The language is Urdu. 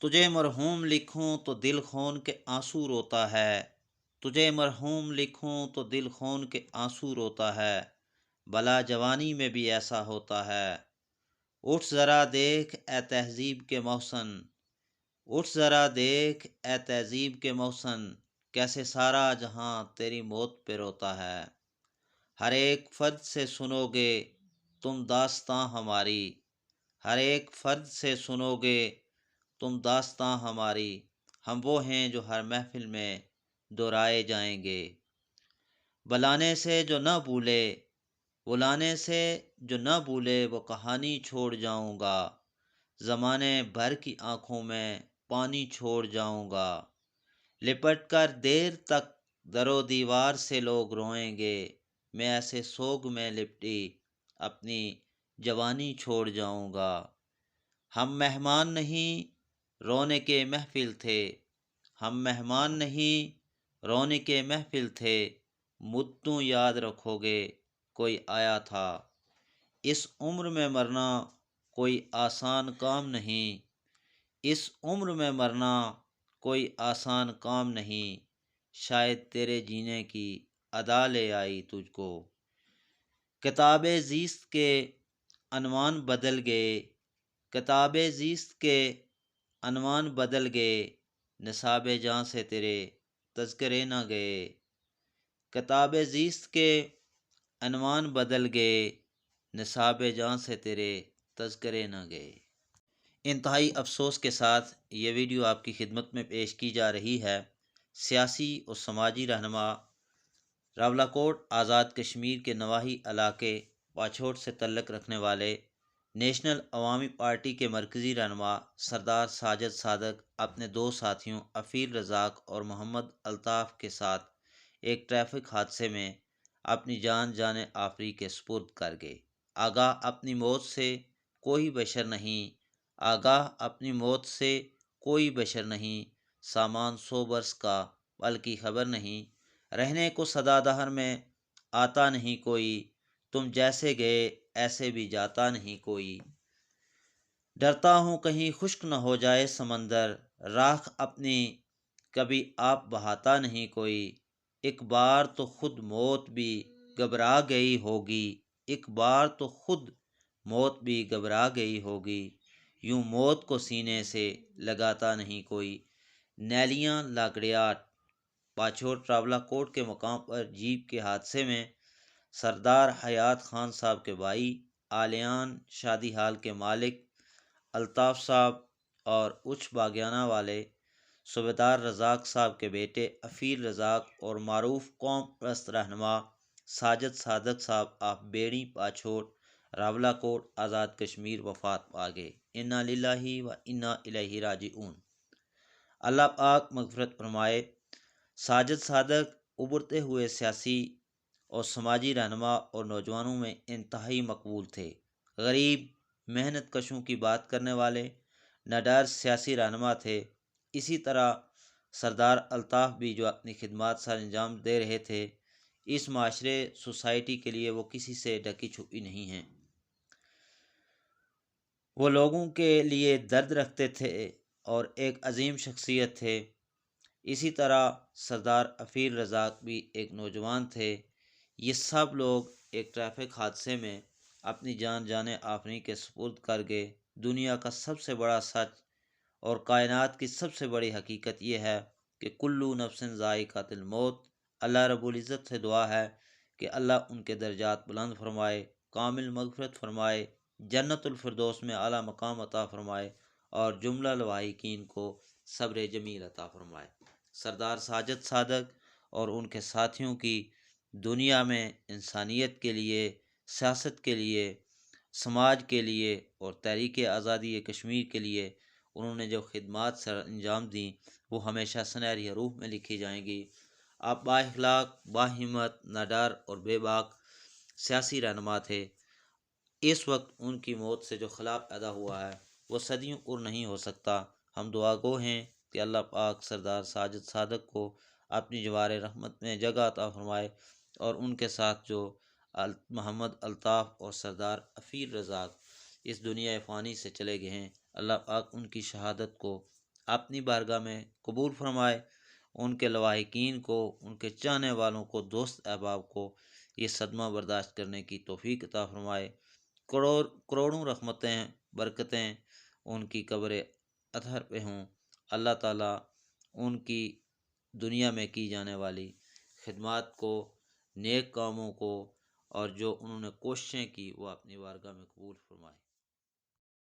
تجھے مرحوم لکھوں تو دل خون کے آنسو روتا ہے، تجھے مرحوم لکھوں تو دل خون کے آنسو روتا ہے، بلا جوانی میں بھی ایسا ہوتا ہے۔ اٹھ ذرا دیکھ اے تہذیب کے محسن، اٹھ ذرا دیکھ اے تہذیب کے محسن، کیسے سارا جہاں تیری موت پہ روتا ہے۔ ہر ایک فرد سے سنو گے تم داستاں ہماری، ہر ایک فرد سے سنو گے تم داستاں ہماری، ہم وہ ہیں جو ہر محفل میں دہرائے جائیں گے۔ بلانے سے جو نہ بھولے، بلانے سے جو نہ بھولے وہ کہانی چھوڑ جاؤں گا، زمانے بھر کی آنکھوں میں پانی چھوڑ جاؤں گا۔ لپٹ کر دیر تک در و دیوار سے لوگ روئیں گے، میں ایسے سوگ میں لپٹی اپنی جوانی چھوڑ جاؤں گا۔ ہم مہمان نہیں رونے کے محفل تھے، ہم مہمان نہیں رونے کے محفل تھے، مدتوں یاد رکھو گے کوئی آیا تھا۔ اس عمر میں مرنا کوئی آسان کام نہیں، اس عمر میں مرنا کوئی آسان کام نہیں، شاید تیرے جینے کی ادا لے آئی تجھ کو۔ کتاب زیست کے عنوان بدل گئے، کتاب زیست کے عنوان بدل گئے، نصاب جاں سے تیرے تذکرے نہ گئے۔ کتاب زیست کے عنوان بدل گئے، نصاب جاں سے تیرے تذکرے نہ گئے۔ انتہائی افسوس کے ساتھ یہ ویڈیو آپ کی خدمت میں پیش کی جا رہی ہے۔ سیاسی اور سماجی رہنما، راولاکوٹ آزاد کشمیر کے نواحی علاقے پاچھوٹ سے تعلق رکھنے والے نیشنل عوامی پارٹی کے مرکزی رہنما سردار ساجد صادق اپنے دو ساتھیوں افیل رزاق اور محمد الطاف کے ساتھ ایک ٹریفک حادثے میں اپنی جان آفری کے سپرد کر گئے۔ آگاہ اپنی موت سے کوئی بشر نہیں، آگاہ اپنی موت سے کوئی بشر نہیں، سامان 100 برس کا بلکہ خبر نہیں، رہنے کو سدا دہر میں آتا نہیں کوئی، تم جیسے گئے ایسے بھی جاتا نہیں کوئی۔ ڈرتا ہوں کہیں خشک نہ ہو جائے سمندر، راکھ اپنی کبھی آپ بہاتا نہیں کوئی۔ ایک بار تو خود موت بھی گھبرا گئی ہوگی، ایک بار تو خود موت بھی گھبرا گئی ہوگی، یوں موت کو سینے سے لگاتا نہیں کوئی۔ نیلیاں لاکڑیاٹ پاچھوٹ راولاکوٹ کے مقام پر جیپ کے حادثے میں سردار حیات خان صاحب کے بھائی، آلیان شادی ہال کے مالک الطاف صاحب اور اچھ باغیانہ والے صوبیدار رزاق صاحب کے بیٹے افیل رزاق اور معروف قوم پرست رہنما ساجد صادق صاحب آف بیڑی پاچھوٹ راولاکوٹ آزاد کشمیر وفات پا گئے۔ انا للہ و انا الیہ راجعون۔ اللہ پاک مغفرت فرمائے۔ ساجد صادق ابھرتے ہوئے سیاسی اور سماجی رہنما اور نوجوانوں میں انتہائی مقبول تھے۔ غریب محنت کشوں کی بات کرنے والے نڈر سیاسی رہنما تھے۔ اسی طرح سردار الطاف بھی جو اپنی خدمات سر انجام دے رہے تھے، اس معاشرے سوسائٹی کے لیے وہ کسی سے ڈکی چھپی نہیں ہیں، وہ لوگوں کے لیے درد رکھتے تھے اور ایک عظیم شخصیت تھے۔ اسی طرح سردار افیل رزاق بھی ایک نوجوان تھے۔ یہ سب لوگ ایک ٹریفک حادثے میں اپنی جان آفریں کے سپرد کر گئے۔ دنیا کا سب سے بڑا سچ اور کائنات کی سب سے بڑی حقیقت یہ ہے کہ کلو نفس ذائقۃ الموت۔ اللہ رب العزت سے دعا ہے کہ اللہ ان کے درجات بلند فرمائے، کامل مغفرت فرمائے، جنت الفردوس میں اعلیٰ مقام عطا فرمائے اور جملہ لواحقین کو صبر جمیل عطا فرمائے۔ سردار ساجد صادق اور ان کے ساتھیوں کی دنیا میں انسانیت کے لیے، سیاست کے لیے، سماج کے لیے اور تحریک آزادی کشمیر کے لیے انہوں نے جو خدمات سر انجام دیں وہ ہمیشہ سنہری حروف میں لکھی جائیں گی۔ آپ با اخلاق، با ہمت، ناڈر اور بے باک سیاسی رہنما تھے۔ اس وقت ان کی موت سے جو خلا پیدا ہوا ہے وہ صدیوں اور نہیں ہو سکتا۔ ہم دعا گو ہیں کہ اللہ پاک سردار ساجد صادق کو اپنی جوار رحمت میں جگہ عطا فرمائے اور ان کے ساتھ جو محمد الطاف اور سردار افیل رزاق اس دنیا فانی سے چلے گئے ہیں، اللہ پاک ان کی شہادت کو اپنی بارگاہ میں قبول فرمائے، ان کے لواحقین کو، ان کے چاہنے والوں کو، دوست احباب کو یہ صدمہ برداشت کرنے کی توفیق عطا فرمائے۔ کروڑوں رحمتیں، برکتیں ان کی قبر اطہر پہ ہوں۔ اللہ تعالیٰ ان کی دنیا میں کی جانے والی خدمات کو، نیک کاموں کو، اور جو انہوں نے کوششیں کی وہ اپنی بارگاہ میں قبول فرمائے۔